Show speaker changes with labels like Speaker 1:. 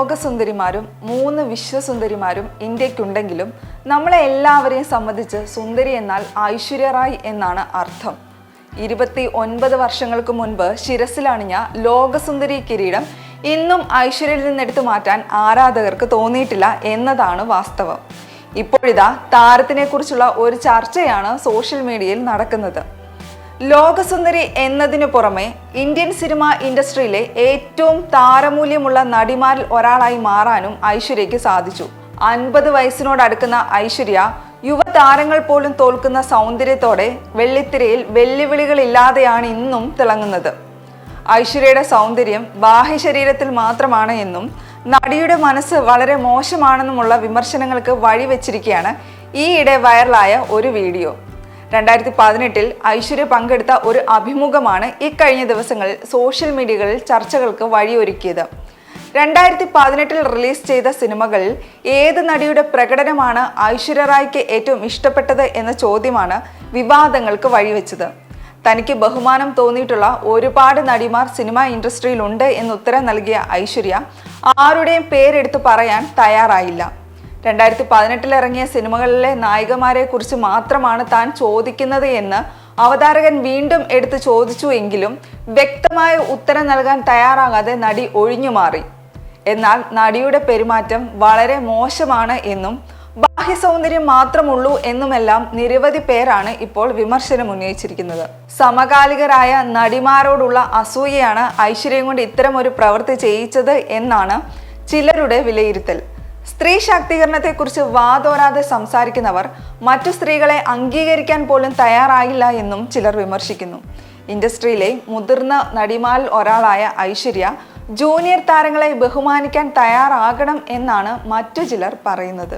Speaker 1: ലോകസുന്ദരിമാരും 3 വിശ്വസുന്ദരിമാരും ഇന്ത്യക്കുണ്ടെങ്കിലും നമ്മളെ എല്ലാവരെയും സംബന്ധിച്ച് സുന്ദരി എന്നാൽ ഐശ്വര്യ റായ് എന്നാണ് അർത്ഥം. 29 വർഷങ്ങൾക്ക് മുൻപ് ശിരസിലണിഞ്ഞ ലോകസുന്ദരി കിരീടം ഇന്നും ഐശ്വര്യയിൽ നിന്നെടുത്തു മാറ്റാൻ ആരാധകർക്ക് തോന്നിയിട്ടില്ല എന്നതാണ് വാസ്തവം. ഇപ്പോഴിതാ താരത്തിനെ കുറിച്ചുള്ള ഒരു ചർച്ചയാണ് സോഷ്യൽ മീഡിയയിൽ നടക്കുന്നത്. ലോകസുന്ദരി എന്നതിനു പുറമെ ഇന്ത്യൻ സിനിമ ഇൻഡസ്ട്രിയിലെ ഏറ്റവും താരമൂല്യമുള്ള നടിമാരിൽ ഒരാളായി മാറാനും ഐശ്വര്യയ്ക്ക് സാധിച്ചു. 50 വയസ്സിനോടടുക്കുന്ന ഐശ്വര്യ യുവതാരങ്ങൾ പോലും തോൽക്കുന്ന സൗന്ദര്യത്തോടെ വെള്ളിത്തിരയിൽ വെല്ലുവിളികളില്ലാതെയാണ് ഇന്നും തിളങ്ങുന്നത്. ഐശ്വര്യയുടെ സൗന്ദര്യം ബാഹ്യ ശരീരത്തിൽ മാത്രമാണ് എന്നും നടിയുടെ മനസ്സ് വളരെ മോശമാണെന്നുമുള്ള വിമർശനങ്ങൾക്ക് വഴിവെച്ചിരിക്കുകയാണ് ഈയിടെ വൈറലായ ഒരു വീഡിയോ. 2018 ഐശ്വര്യ പങ്കെടുത്ത ഒരു അഭിമുഖമാണ് ഇക്കഴിഞ്ഞ ദിവസങ്ങളിൽ സോഷ്യൽ മീഡിയകളിൽ ചർച്ചകൾക്ക് വഴിയൊരുക്കിയത്. 2018 റിലീസ് ചെയ്ത സിനിമകളിൽ ഏത് നടിയുടെ പ്രകടനമാണ് ഐശ്വര്യ റായ്ക്ക് ഏറ്റവും ഇഷ്ടപ്പെട്ടത് എന്ന ചോദ്യമാണ് വിവാദങ്ങൾക്ക് വഴിവെച്ചത്. തനിക്ക് ബഹുമാനം തോന്നിയിട്ടുള്ള ഒരുപാട് നടിമാർ സിനിമ ഇൻഡസ്ട്രിയിലുണ്ട് എന്ന് ഉത്തരം നൽകിയ ഐശ്വര്യ ആരുടെയും പേരെടുത്ത് പറയാൻ തയ്യാറായില്ല. 2018 ഇറങ്ങിയ സിനിമകളിലെ നായികമാരെ കുറിച്ച് മാത്രമാണ് താൻ ചോദിക്കുന്നത് എന്ന് അവതാരകൻ വീണ്ടും എടുത്ത് ചോദിച്ചു എങ്കിലും വ്യക്തമായ ഉത്തരം നൽകാൻ തയ്യാറാകാതെ നടി ഒഴിഞ്ഞുമാറി. എന്നാൽ നടിയുടെ പെരുമാറ്റം വളരെ മോശമാണ് എന്നും ബാഹ്യ സൗന്ദര്യം മാത്രമുള്ളൂ എന്നുമെല്ലാം നിരവധി പേരാണ് ഇപ്പോൾ വിമർശനം ഉന്നയിച്ചിരിക്കുന്നത്. സമകാലികരായ നടിമാരോടുള്ള അസൂയയാണ് ഐശ്വര്യം കൊണ്ട് ഇത്തരം ഒരു പ്രവൃത്തി ചെയ്യിച്ചത് എന്നാണ് ചിലരുടെ വിലയിരുത്തൽ. സ്ത്രീ ശാക്തീകരണത്തെക്കുറിച്ച് വാതോരാതെ സംസാരിക്കുന്നവർ മറ്റു സ്ത്രീകളെ അംഗീകരിക്കാൻ പോലും തയ്യാറായില്ല എന്നും ചിലർ വിമർശിക്കുന്നു. ഇൻഡസ്ട്രിയിലെ മുതിർന്ന നടിമാരിൽ ഒരാളായ ഐശ്വര്യ ജൂനിയർ താരങ്ങളെ ബഹുമാനിക്കാൻ തയ്യാറാകണം എന്നാണ് മറ്റു ചിലർ പറയുന്നത്.